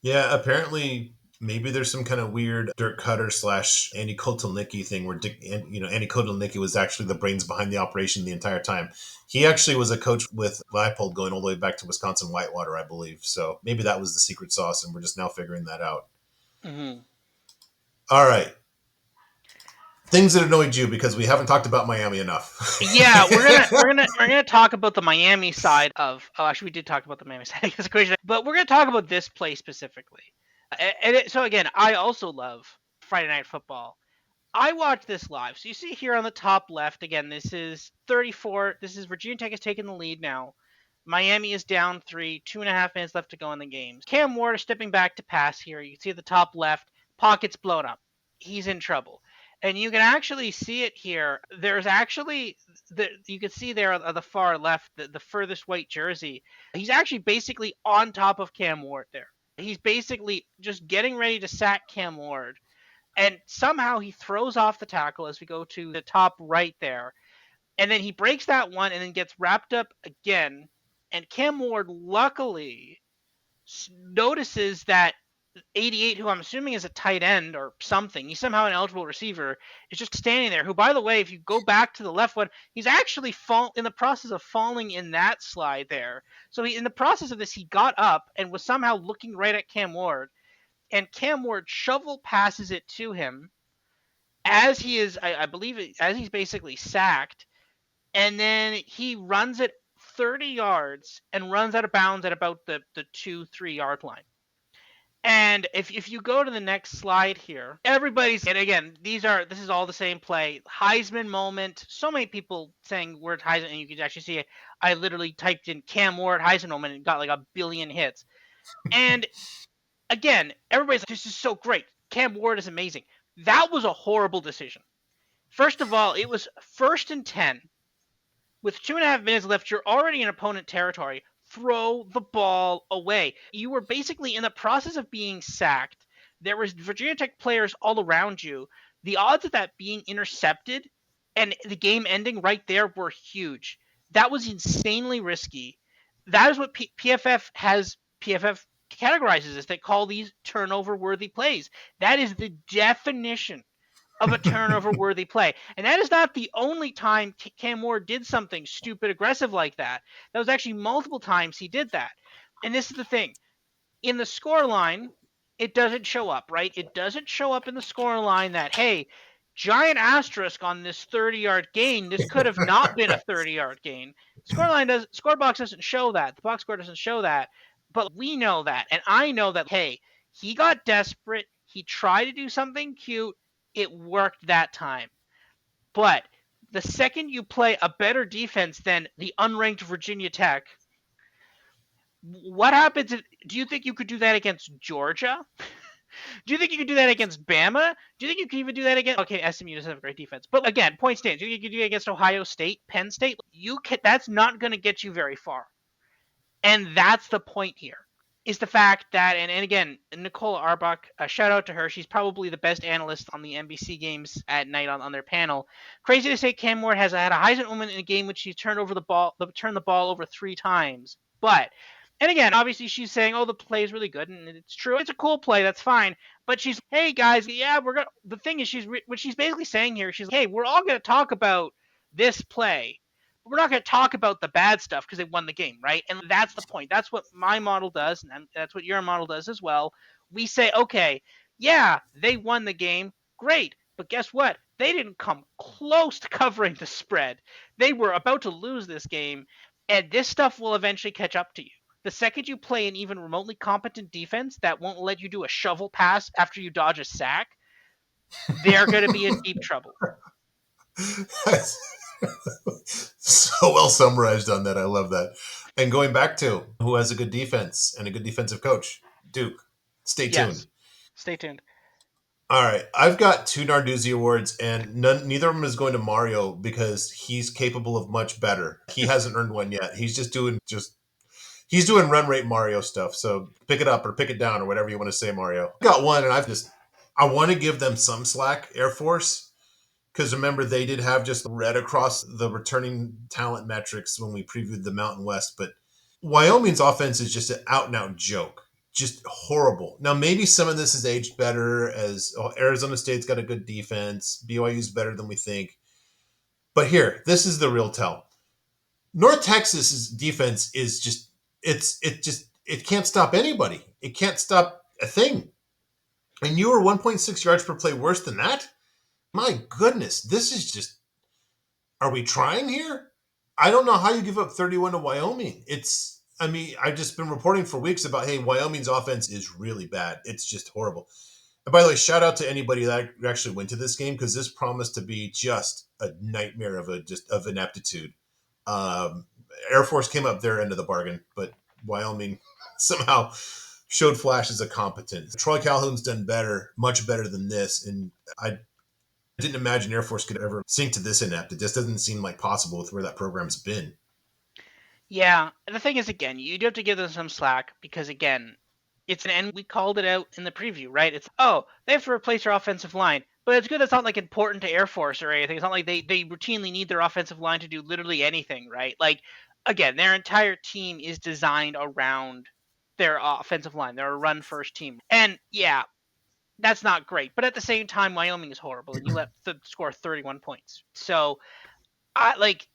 Yeah, apparently maybe there's some kind of weird Dirk Cutter slash Andy Kotelnicki thing where Andy Kotelnicki was actually the brains behind the operation the entire time. He actually was a coach with Leipold going all the way back to Wisconsin Whitewater, I believe. So maybe that was the secret sauce, and we're just now figuring that out. Hmm. All right, things that annoyed you because we haven't talked about Miami enough. Yeah, we're gonna talk about the Miami side of. Oh, actually, we did talk about the Miami side of this equation, but we're gonna talk about this play specifically. So again, I also love Friday Night Football. I watched this live. So you see here on the top left, again, this is 34. This is Virginia Tech is taking the lead now. Miami is down 3, 2.5 minutes left to go in the game. Cam Ward is stepping back to pass here. You can see at the top left, pocket's blown up. He's in trouble. And you can actually see it here. There's actually, you can see there on the far left, the furthest white jersey. He's actually basically on top of Cam Ward there. He's basically just getting ready to sack Cam Ward, and somehow he throws off the tackle as we go to the top right there. And then he breaks that one and then gets wrapped up again. And Cam Ward luckily notices that 88, who I'm assuming is a tight end or something, he's somehow an eligible receiver, is just standing there. Who, by the way, if you go back to the left one, he's actually in the process of falling in that slide there. So in the process of this, he got up and was somehow looking right at Cam Ward, and Cam Ward shovel passes it to him as he is, I believe, as he's basically sacked, and then he runs it 30 yards and runs out of bounds at about the 2-3 yard line. And if you go to the next slide here, everybody's, and again, this is all the same play. Heisman moment. So many people saying word Heisman, and you can actually see it. I literally typed in Cam Ward Heisman moment and got like a billion hits. And again, everybody's like, this is so great. Cam Ward is amazing. That was a horrible decision. First of all, it was 1st and 10. With 2.5 minutes left, you're already in opponent territory. Throw the ball away. You were basically in the process of being sacked. There was Virginia Tech players all around you. The odds of that being intercepted and the game ending right there were huge. That was insanely risky. That is what PFF categorizes as. They call these turnover worthy plays. That is the definition of a turnover worthy play. And that is not the only time Cam Ward did something stupid aggressive like that. That was actually multiple times he did that. And this is the thing. In the score line, it doesn't show up, right? It doesn't show up in the score line that, hey, giant asterisk on this 30-yard gain. This could have not been a 30-yard gain. Scorebox doesn't show that. The box score doesn't show that. But we know that. And I know that, hey, he got desperate. He tried to do something cute. It worked that time. But the second you play a better defense than the unranked Virginia Tech, what happens? Do you think you could do that against Georgia? Do you think you could do that against Bama? Do you think you could even do that against? Okay, SMU doesn't have a great defense, but again, point stands. Do you think you could do it against Ohio State, Penn State? You can. That's not going to get you very far. And that's the point here. Is the fact that, and again, Nicole Arbach, a shout out to her. She's probably the best analyst on the NBC games at night on their panel. Crazy to say, Cam Ward has had a Heisman moment in a game which she turned the ball over 3 times. But, and again, obviously she's saying, oh, the play is really good, and it's true. It's a cool play, that's fine. But she's, hey guys, yeah, we're gonna. The thing is, what she's basically saying here, she's, hey, we're all gonna talk about this play. We're not going to talk about the bad stuff because they won the game, right? And that's the point. That's what my model does, and that's what your model does as well. We say, okay, yeah, they won the game, great, but guess what? They didn't come close to covering the spread. They were about to lose this game, and this stuff will eventually catch up to you. The second you play an even remotely competent defense that won't let you do a shovel pass after you dodge a sack, they're going to be in deep trouble. So well summarized on that. I love that. And going back to who has a good defense and a good defensive coach, Duke. Stay tuned. Yes. Stay tuned. All right, I've got 2 Narduzzi awards, and neither of them is going to Mario because he's capable of much better. He hasn't earned one yet. He's he's doing run rate Mario stuff. So pick it up or pick it down or whatever you want to say, Mario. I got one, and I want to give them some slack, Air Force, because remember they did have just red across the returning talent metrics when we previewed the Mountain West, but Wyoming's offense is just an out and out joke. Just horrible. Now, maybe some of this is aged better as Arizona State's got a good defense. BYU's better than we think. But here, this is the real tell. North Texas's defense is it can't stop anybody. It can't stop a thing. And you were 1.6 yards per play worse than that? My goodness, this is just, are we trying here? I don't know how you give up 31 to Wyoming. I've just been reporting for weeks about, hey, Wyoming's offense is really bad. It's just horrible. And by the way, shout out to anybody that actually went to this game because this promised to be just a nightmare of ineptitude. Um, Air Force came up their end of the bargain, but Wyoming somehow showed flashes of competence. Troy Calhoun's done better, much better than this, and I didn't imagine Air Force could ever sink to this inept. It just doesn't seem like possible with where that program's been. Yeah, the thing is, again, you do have to give them some slack because, again, and we called it out in the preview, right? It's, oh, they have to replace their offensive line. But it's good. It's not like important to Air Force or anything. It's not like they routinely need their offensive line to do literally anything, right? Like, again, their entire team is designed around their offensive line. They're a run first team, and yeah, that's not great. But at the same time, Wyoming is horrible, and you let score 31 points. So I like.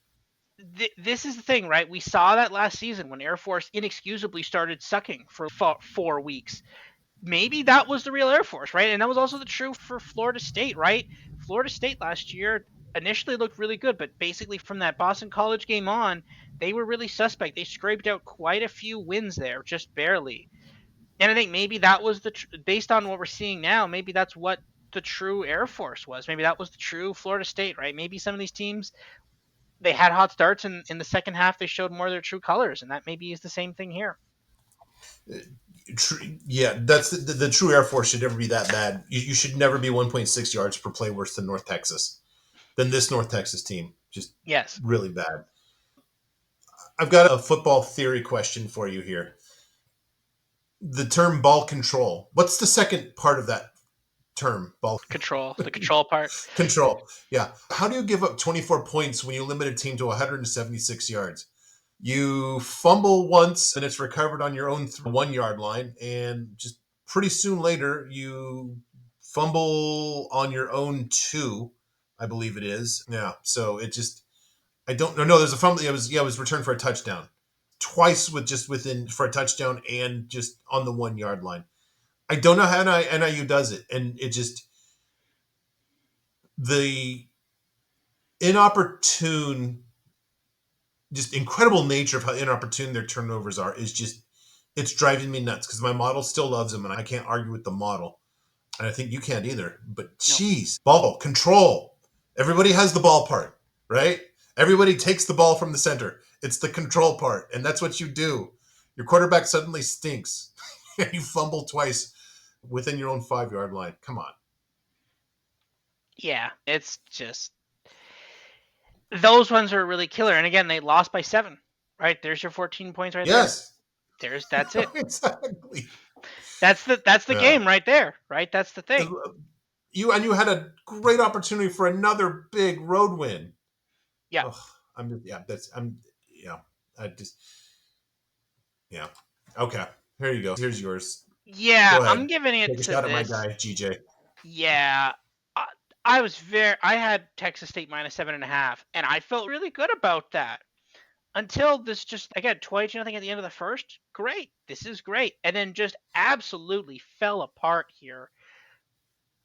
This is the thing, right? We saw that last season when Air Force inexcusably started sucking for 4 weeks. Maybe that was the real Air Force, right? And that was also the true for Florida State, right? Florida State last year initially looked really good, but basically from that Boston College game on, they were really suspect. They scraped out quite a few wins there, just barely. And I think maybe that was based on what we're seeing now, maybe that's what the true Air Force was. Maybe that was the true Florida State, right? Maybe some of these teams they had hot starts and in the second half they showed more of their true colors, and that maybe is the same thing here. Yeah, that's the true Air Force should never be that bad. You should never be 1.6 yards per play worse than North Texas, than this North Texas team. Just Yes, really bad. I've got a football theory question for you here. The term ball control. What's the second part of that term? Ball control, the control part. control. Yeah. How do you give up 24 points when you limit a team to 176 yards? You fumble once and it's recovered on your own 1 yard line, and just pretty soon later you fumble on your own 2, I believe it is. Yeah. So it just I don't know. No, there's a fumble. It was returned for a touchdown. Twice with just within for a touchdown and just on the 1 yard line. I don't know how NIU does it, and it just the inopportune, just incredible nature of how inopportune their turnovers are is just it's driving me nuts because my model still loves them and I can't argue with the model, and I think you can't either. But No. geez, ball control. Everybody has the ball part, right? Everybody takes the ball from the center. It's the control part, and that's what you do. Your quarterback suddenly stinks, and you fumble twice within your own 5 yard line. Come on. Yeah, it's just those ones are really killer. And again, they lost by 7. Right? There's your 14 points right there. Yes, That's it. exactly. That's the Yeah. game right there, right? That's the thing. You had a great opportunity for another big road win. Yeah. Ugh, yeah. I just yeah. Okay, here you go. Here's yours. Yeah, Go I'm ahead. giving it Take a to shot at my this. guy, GJ. Yeah. I, I had Texas State minus 7.5, and I felt really good about that. Until this just again 22-0 at the end of the first. Great. This is great. And then just absolutely fell apart here.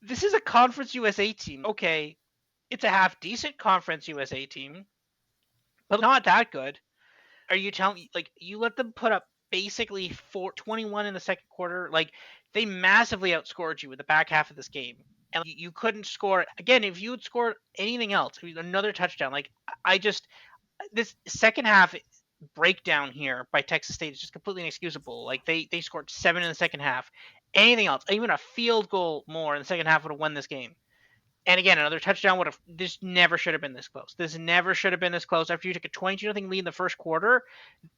This is a Conference USA team. Okay, it's a half decent Conference USA team, but not that good. Are you telling me like you let them put up basically 21 in the second quarter? Like they massively outscored you in the back half of this game. And you couldn't score again if you had scored anything else, another touchdown. Like I just this second half breakdown here by Texas State is just completely inexcusable. Like they scored 7 in the second half. Anything else, even a field goal more in the second half would have won this game. And again, another touchdown would have. This never should have been this close. This never should have been this close. After you took a 22-0 lead in the first quarter,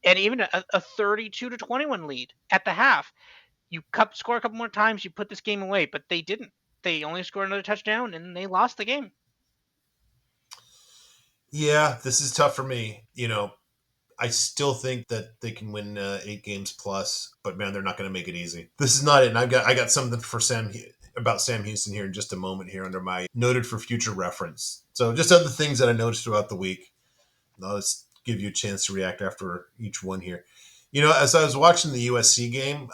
and even a 32-21 lead at the half, you score a couple more times, you put this game away. But they didn't. They only scored another touchdown, and they lost the game. Yeah, this is tough for me. I still think that they can win 8 games plus, but man, they're not going to make it easy. This is not it. And I got something for about Sam Houston here in just a moment here under my noted for future reference. So just other things that I noticed throughout the week. I'll just give you a chance to react after each one here. As I was watching the USC game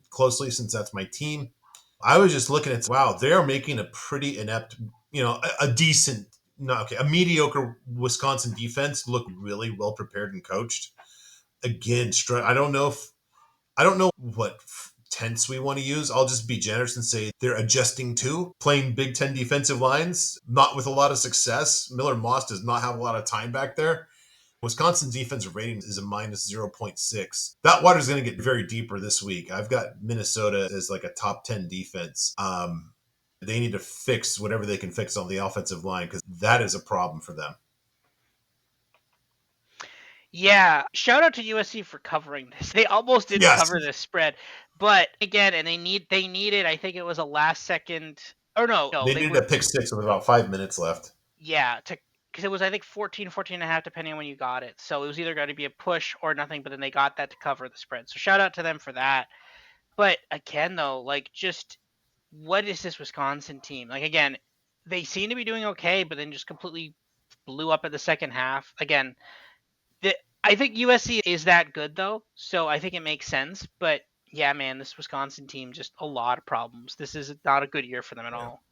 closely, since that's my team, I was just looking at, wow, they are making a pretty inept, a decent, no, okay, a mediocre Wisconsin defense look really well prepared and coached. Again, I don't know what tense we want to use. I'll just be generous and say they're adjusting to playing Big Ten defensive lines, not with a lot of success. Miller Moss does not have a lot of time back there. Wisconsin's defensive rating is a minus 0.6. That water is going to get very deeper this week. I've got Minnesota as like a top 10 defense. They need to fix whatever they can fix on the offensive line because that is a problem for them. Yeah, shout out to USC for covering this. They almost didn't Yes. cover this spread, but again, and they needed. I think it was a last second, Or no, They they needed were a pick six with about 5 minutes left. yeah, to because it was I think 14 and a half depending on when you got it. So it was either going to be a push or nothing, but then they got that to cover the spread. So shout out to them for that. But again though, like just what is this Wisconsin team? Like again, they seem to be doing okay, but then just completely blew up at the second half. Again, I think USC is that good though, so I think it makes sense. But yeah, man, this Wisconsin team just a lot of problems. This is not a good year for them at Yeah. all.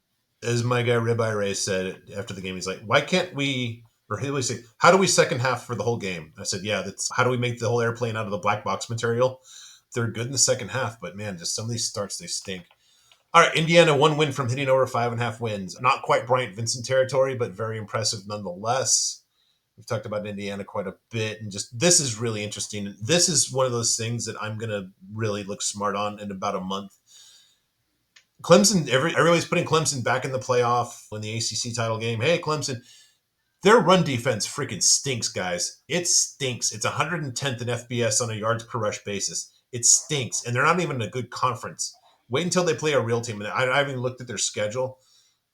As my guy Ribeye Ray said after the game, he's like, "Why can't we?" Or he always say, "How do we second half for the whole game?" I said, "Yeah, that's how do we make the whole airplane out of the black box material?" They're good in the second half, but man, just some of these starts they stink. All right, Indiana, one win from hitting over 5.5 wins. Not quite Bryant Vincent territory, but very impressive nonetheless. We've talked about Indiana quite a bit, and just this is really interesting. This is one of those things that I'm gonna really look smart on in about a month. Clemson, everybody's putting Clemson back in the playoff in the ACC title game. Hey, Clemson, their run defense freaking stinks, guys. It stinks. It's 110th in FBS on a yards per rush basis. It stinks, and they're not even in a good conference. Wait until they play a real team. And I haven't even looked at their schedule.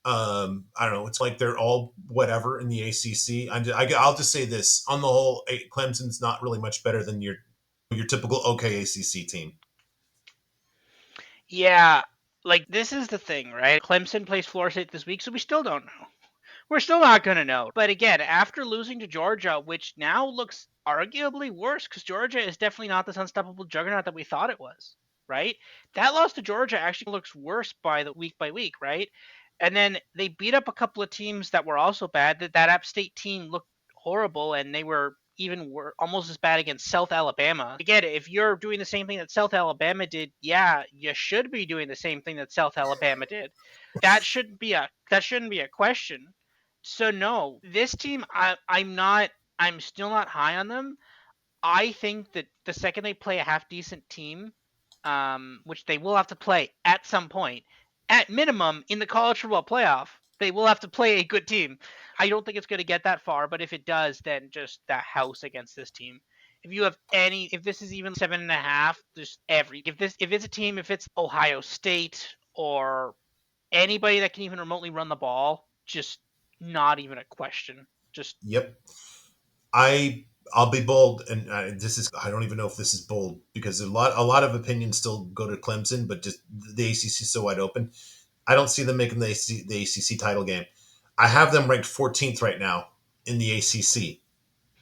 I don't know. It's like they're all whatever in the ACC. I'll just say this: on the whole, Clemson's not really much better than your typical OK ACC team. Yeah, like this is the thing, right? Clemson plays Florida State this week, so we still don't know. We're still not going to know. But again, after losing to Georgia, which now looks arguably worse because Georgia is definitely not this unstoppable juggernaut that we thought it was, right? That loss to Georgia actually looks worse by week, right? And then they beat up a couple of teams that were also bad. That App State team looked horrible, and they were almost as bad against South Alabama. Again, if you're doing the same thing that South Alabama did, yeah, you should be doing the same thing that South Alabama did. That shouldn't be a question. So no, this team, I'm still not high on them. I think that the second they play a half decent team, which they will have to play at some point, at minimum in the college football playoff, they will have to play a good team. I don't think it's going to get that far, but if it does, then just the house against this team. If this is even 7.5, just if it's a team, if it's Ohio State or anybody that can even remotely run the ball, just not even a question. Just Yep. I'll be bold, and this is I don't even know if this is bold because a lot of opinions still go to Clemson, but just the ACC is so wide open. I don't see them making the ACC title game. I have them ranked 14th right now in the ACC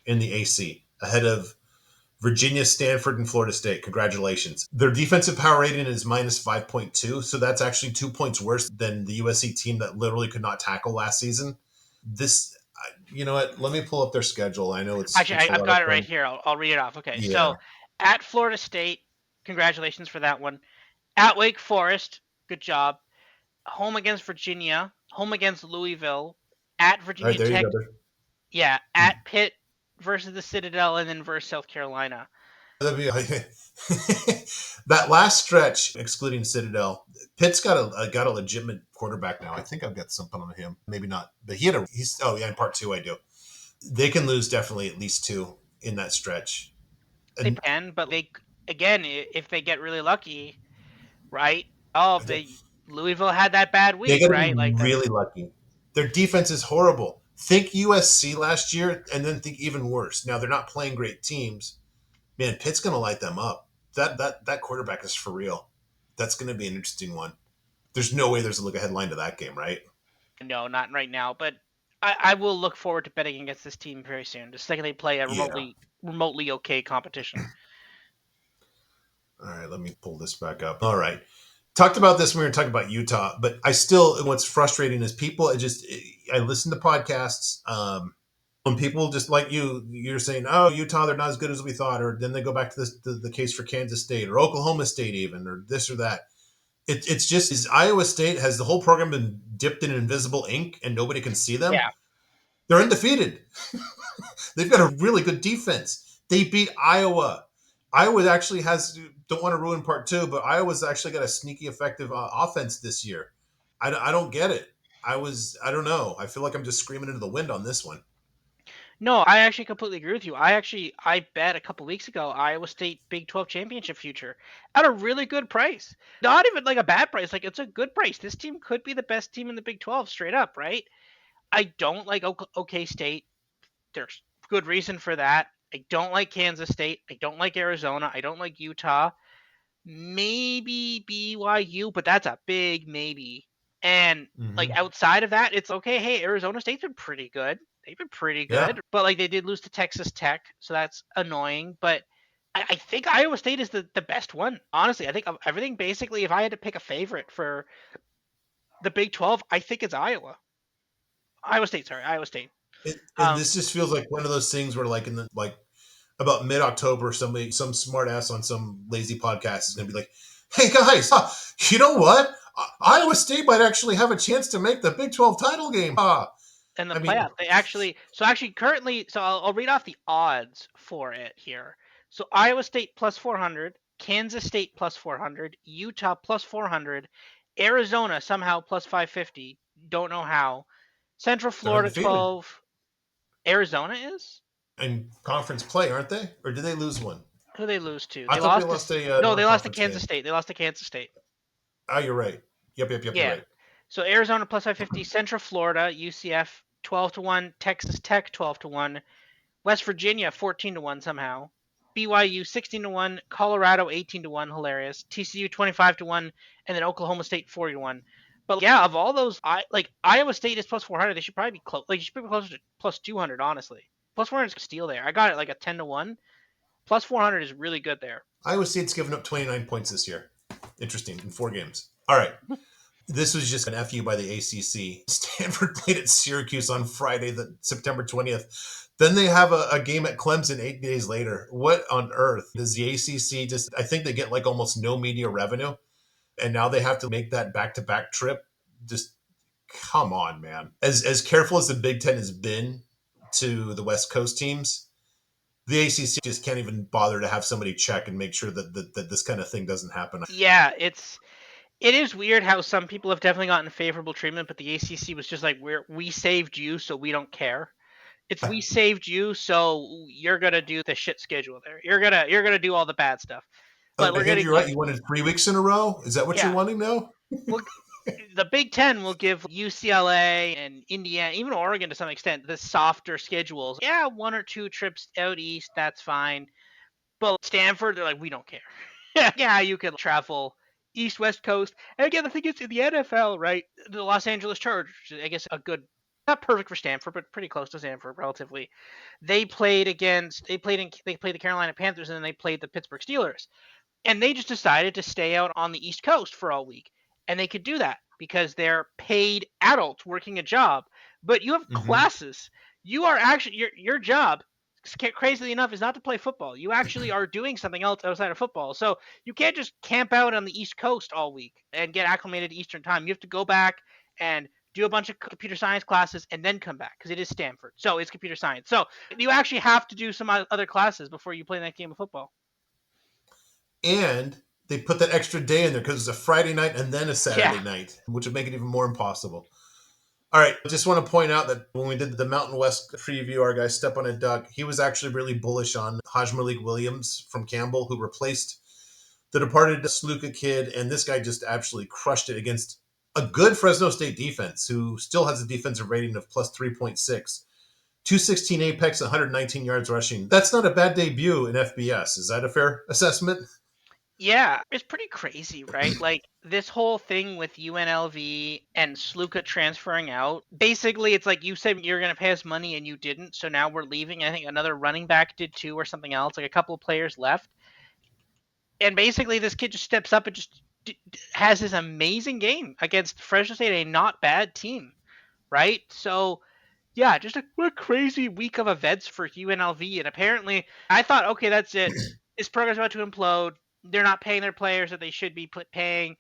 in the AC ahead of Virginia, Stanford, and Florida State. Congratulations. Their defensive power rating is minus 5.2, so that's actually 2 points worse than the USC team that literally could not tackle last season. This, you know what? Let me pull up their schedule. I know actually, it's a I've lot of got it right fun. here. I'll read it off. Okay, Yeah. so at Florida State, congratulations for that one. At Wake Forest, good job. Home against Virginia. Home against Louisville. At All right, Virginia there you Tech. go. Yeah, at Pitt versus the Citadel, and then versus South Carolina. That'd be that last stretch, excluding Citadel. Pitt's got a legitimate quarterback now. I think I've got something on him. Maybe not, but he's oh yeah, in part two I do. They can lose definitely at least two in that stretch. They And can, but they again, if they get really lucky, right? Oh, they Louisville had that bad they week, got to be right? Like really that's lucky. Their defense is horrible. Think USC last year, and then think even worse. Now they're not playing great teams. Man, Pitt's going to light them up. That quarterback is for real. That's going to be an interesting one. There's no way there's a look ahead line to that game, right? no, not right now, but I will look forward to betting against this team very soon. The second they play a Yeah. remotely okay competition. All right, let me pull this back up. All right. Talked about this when we were talking about Utah, but I still, what's frustrating is people, I listen to podcasts. When people just like you're saying, oh, Utah, they're not as good as we thought, or then they go back to the case for Kansas State or Oklahoma State, even, or this or that. It's just, is Iowa State, has the whole program been dipped in invisible ink and nobody can see them? Yeah, They're undefeated. They've got a really good defense. They beat Iowa. Iowa actually has, don't want to ruin part two, but Iowa's actually got a sneaky effective offense this year. I don't get it. I don't know. I feel like I'm just screaming into the wind on this one. No, I actually completely agree with you. I bet a couple weeks ago Iowa State Big 12 championship future at a really good price. Not even like a bad price, like it's a good price. This team could be the best team in the Big 12 straight up, right? I don't like OK State. There's good reason for that. I don't like Kansas State. I don't like Arizona. I don't like Utah. Maybe BYU, but that's a big maybe. And like Mm-hmm. outside of that, it's okay. Hey, Arizona State's been pretty good. They've been pretty Yeah. good, but like they did lose to Texas Tech, so that's annoying. But I think Iowa State is the best one. Honestly, I think of everything basically, if I had to pick a favorite for the Big 12, I think it's Iowa. Iowa State, sorry, Iowa State. And Um, this just feels like one of those things where, like, in the like about mid October, somebody, some smart ass on some lazy podcast is going to be like, "Hey guys, you know what? Iowa State might actually have a chance to make the Big 12 title game." in the I mean, playoff. They actually currently, I'll read off the odds for it here. So Iowa State plus 400, Kansas State plus 400, Utah plus 400, Arizona somehow plus 550. Don't know how. Central they're Florida undefeated 12. Arizona is? in conference play, aren't they? Or did they lose one? Who they lose to? I They thought they lost to lost a No, they lost to non-conference Kansas game. State. They lost to Kansas State. Oh, you're right. Yep. You're Yeah. right. So Arizona plus 550, Central Florida, UCF 12 to 1, Texas Tech 12 to 1, West Virginia 14 to 1 somehow. BYU 16 to 1, Colorado 18 to 1, hilarious. TCU 25 to 1, and then Oklahoma State 40 to 1. But yeah, of all those, I like Iowa State is plus 400. They should probably be close. Like you should be closer to plus 200, honestly. Plus 400 is a steal there. I got it like a 10 to 1. Plus 400 is really good there. Iowa State's given up 29 points this year. Interesting, in 4 games. All right. This was just an FU by the ACC. Stanford played at Syracuse on Friday, the September 20th. Then they have a game at Clemson 8 days later. What on earth? Does the ACC just, I think they get like almost no media revenue. And now they have to make that back to back trip. Just come on, man. As careful as the Big Ten has been to the West Coast teams, the ACC just can't even bother to have somebody check and make sure that this kind of thing doesn't happen. Yeah, it is weird how some people have definitely gotten favorable treatment, but the ACC was just like we saved you, so we don't care. It's we saved you, so you're gonna do the shit schedule there. You're gonna do all the bad stuff, but we're Again, gonna you're right. You wanted 3 weeks in a row. Is that what you're yeah. wanting now? Well, the Big Ten will give UCLA and Indiana, even Oregon to some extent, the softer schedules. Yeah, one or two trips out east, that's fine. But Stanford, they're like, we don't care. Yeah, you can travel east, west coast. And again, the thing is, in the NFL, right? The Los Angeles Chargers, I guess a good, not perfect for Stanford, but pretty close to Stanford relatively. They played the Carolina Panthers, and then they played the Pittsburgh Steelers. And they just decided to stay out on the East Coast for all week. And they could do that because they're paid adults working a job. But you have Mm-hmm. classes. You are actually your job, crazily enough, is not to play football. You actually are doing something else outside of football. So you can't just camp out on the East Coast all week and get acclimated to Eastern time. You have to go back and do a bunch of computer science classes and then come back because it is Stanford. So it's computer science. So you actually have to do some other classes before you play that game of football. And they put that extra day in there because it's a Friday night and then a Yeah. Saturday night, which would make it even more impossible. All right, I just want to point out that when we did the Mountain West preview, our guy Step on a Duck, he was actually really bullish on Haj Malik Williams from Campbell, who replaced the departed Sluka kid, and this guy just absolutely crushed it against a good Fresno State defense, who still has a defensive rating of plus 3.6. 216 apex, 119 yards rushing. That's not a bad debut in FBS. Is that a fair assessment? Yeah, it's pretty crazy, right? Like this whole thing with UNLV and Sluka transferring out. Basically, it's like you said you're going to pay us money and you didn't, so now we're leaving. I think another running back did too, or something else. Like a couple of players left, and basically this kid just steps up and just has this amazing game against Fresno State, a not bad team, right? So yeah, just a crazy week of events for UNLV. And apparently, I thought, okay, that's it. This program's about to implode. They're not paying their players that they should be paying.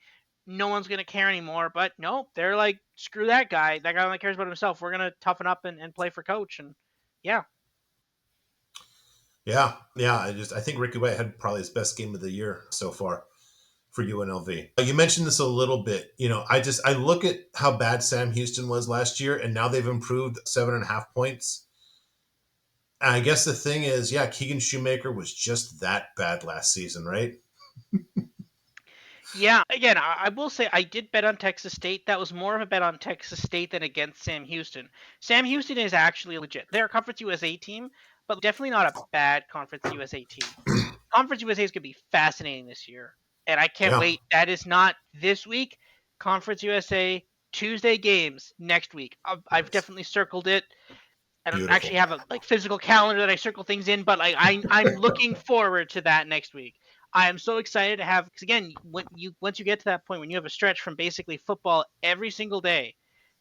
No one's going to care anymore. But no, they're like, screw that guy. That guy only cares about himself. We're going to toughen up and play for coach. And yeah. Yeah. I think Ricky White had probably his best game of the year so far for UNLV. You mentioned this a little bit. I look at how bad Sam Houston was last year, and now they've improved 7.5 points. I guess the thing is, yeah, Keegan Shoemaker was just that bad last season, right? Yeah, again, I will say I did bet on Texas State. That was more of a bet on Texas State than against Sam Houston. Sam Houston is actually legit. They're a Conference USA team, but definitely not a bad Conference USA team. Conference USA is going to be fascinating this year, and I can't Yeah, wait. That is not this week. Conference USA Tuesday games next week. I've definitely circled it. I don't actually beautiful. have a like physical calendar that I circle things in, but like I'm looking forward to that next week. I am so excited to have because again, when you once you get to that point when you have a stretch from basically football every single day,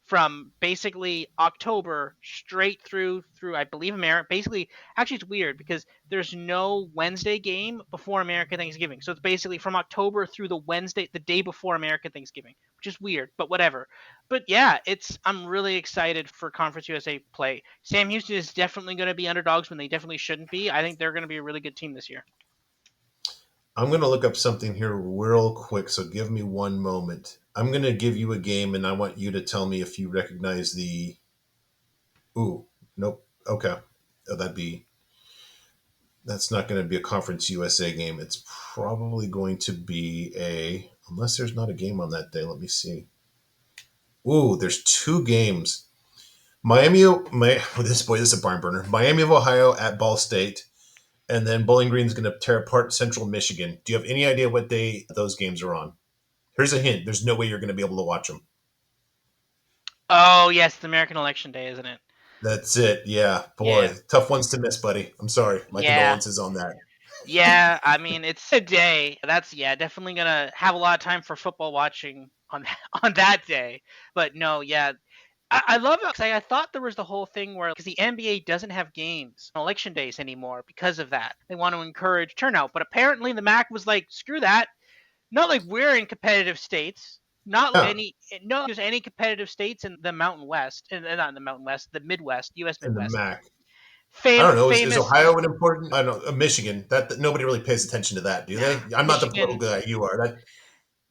from basically October straight through I believe America. Basically, actually it's weird because there's no Wednesday game before American Thanksgiving, so it's basically from October through the Wednesday, the day before American Thanksgiving, which is weird, but whatever. But yeah, it's I'm really excited for Conference USA play. Sam Houston is definitely going to be underdogs when they definitely shouldn't be. I think they're going to be a really good team this year. I'm going to look up something here real quick, so give me one moment. I'm going to give you a game, and I want you to tell me if you recognize the. Ooh, nope. Okay. That'd be. That's not going to be a Conference USA game. It's probably going to be a. Unless there's not a game on that day. Let me see. Ooh, there's two games. Miami, this is a barn burner. Miami of Ohio at Ball State, and then Bowling Green's going to tear apart Central Michigan. Do you have any idea what day those games are on? Here's a hint. There's no way you're going to be able to watch them. Oh yes, it's American Election Day, isn't it? That's it. Yeah, Yeah, boy, tough ones to miss, buddy. I'm sorry. My yeah, condolences on that. yeah. I mean, it's a day. That's yeah, definitely gonna have a lot of time for football watching on on that day. But no, yeah, I love it because I thought there was the whole thing where because the NBA doesn't have games on election days anymore because of that. They want to encourage turnout, but apparently the MAC was like, screw that. Not like we're in competitive states. Not Yeah, any, no, there's any competitive states in the Mountain West, and not in the Mountain West, the Midwest, U.S. and the Midwest. MAC. I don't know. Is Famous Ohio an important? I don't know. Michigan. That nobody really pays attention to that, do nah, they? I'm not the political Michigan. guy. You are. That.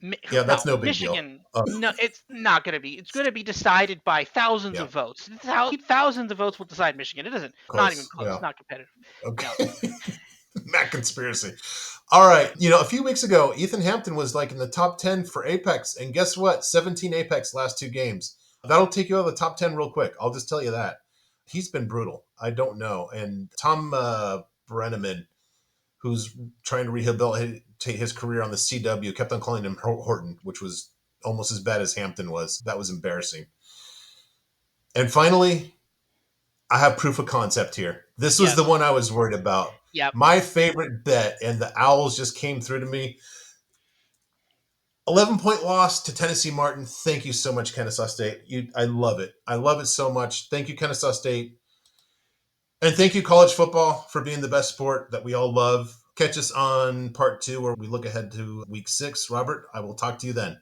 Yeah, No, that's no big deal. Michigan. No, it's not going to be. It's going to be decided by thousands Yeah, of votes. Thousands of votes will decide Michigan. It doesn't. Not even close. close. Yeah. Not competitive. No. Okay. MAC conspiracy. All right. A few weeks ago, Ethan Hampton was like in the top 10 for Apex. And guess what? 17 Apex last two games. That'll take you out of the top 10 real quick. I'll just tell you that. He's been brutal. I don't know. And Tom Brenneman, who's trying to rehabilitate his career on the CW, kept on calling him Horton, which was almost as bad as Hampton was. That was embarrassing. And finally, I have proof of concept here. This was the Yes. one I was worried about. Yep. My favorite bet, and the Owls just came through to me. 11-point loss to Tennessee Martin. Thank you so much, Kennesaw State. I love it. I love it so much. Thank you, Kennesaw State. And thank you, college football, for being the best sport that we all love. Catch us on part 2 where we look ahead to week 6. Robert, I will talk to you then.